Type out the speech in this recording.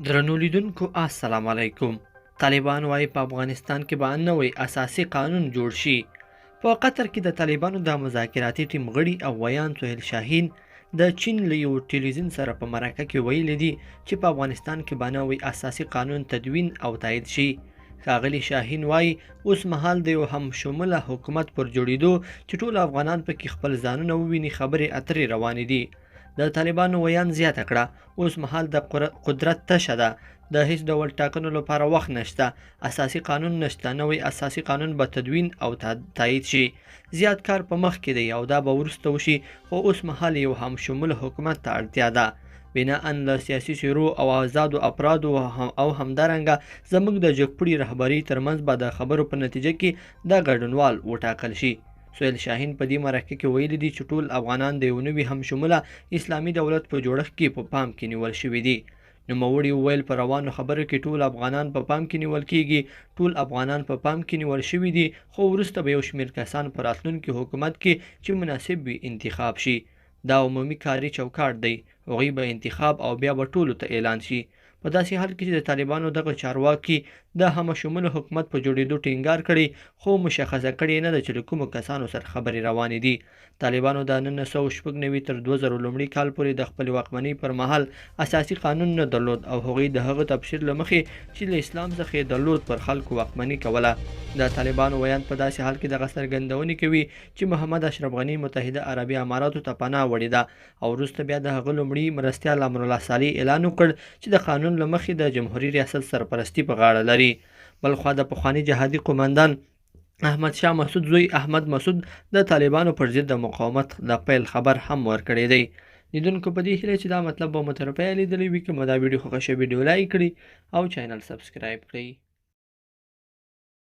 درنو لیدونکو السلام علیکم. طالبان وايي په افغانستان کې به نوی اساسي قانون جوړ شي. په قطر کې د طالبانو د مذاکراتي ټیم غړي او ویان سهیل شاهین د چین له یو ټلویزیون سره په مرکه کې ویلي دي چې په افغانستان کې به نوی اساسي قانون تدوین او تایید شي. ښاغلي شاهین وایي اوس مهال د یو هم شموله حکومت پر جوړېدو چې ټول افغانان پکې خپل ځانونه وویني خبرې اترې روانې دي. د طالبانو ویان زیاته کړه اوس مهال د قدرت تشه ده، د هیڅ ډول ټاکنو لپاره وخت نشته، اساسي قانون نشته، نوی اساسي قانون به تدوین او تایید شي. زیات کار په مخ کې دی او دا به وروسته وشي، خو اوس مهال یو هم شموله حکومت ته اړتیا ده. بناءً له سیاسي شورو او آزادو افرادو او همدارنګه زموږ د جګپړي رهبرۍ ترمنځ به د خبرو په نتیجه کې د ګډونوال وټاکل شي. سهیل شاهین په دې مرکه کې ویلي دي چې ټول افغانان د یو نوي هم شموله اسلامي دولت په جوړښت کې په پام کې نیول شوي دي. نوموړي وویل په روانو خبرو کې ټول افغانان په پام کې نیول کېږي، ټول افغانان په پام کې نیول شوي دي، خو وروسته به یو شمېر کسان په راتلونکي حکومت کې چې مناسب وي انتخاب شي. دا عمومي کاري چوکاټ دی، هغوی به انتخاب او بیا به ټولو ته اعلان شي. په داسې حال کې چې د طالبانو دغه چارواکي د همه شموله حکومت په جوړېدو ټینګار کړی، خو مشخصه کړې نه ده چې له کومو کسانو سره خبرې روانې دي. طالبانو د 1996 تر 2000 لومړي کال پورې د خپلې واکمنۍ پر مهال اساسي قانون نه درلود او هغوی د هغه تبشیر له مخې چې له اسلام څخه یې درلود پر خلکو واکمني کوله. د طالبانو ویان په داسې حال کې دغه څرګندونې کوي چې محمد اشرف غني متحده عربي اماراتو ته پناه وړې ده او وروسته بیا د هغه لومړي مرستیال امرالله صالح اعلان وکړ چې د قانون له مخې د جمهوري ریاست سرپرستي په غاړه لري. بلخوا د پخواني جهادي قومندان احمد شاه مسعود زوی احمد مسعود د طالبانو پر ضد د مقاومت د پیل خبر هم ورکړی دی. لیدونکو په دې هیله چې دا مطلب به مو تر پایه لیدلی وي، که مو دا ویډیو خوښه شوې ویډیو لایک کړئ او چینل سبسکرایب کړئ.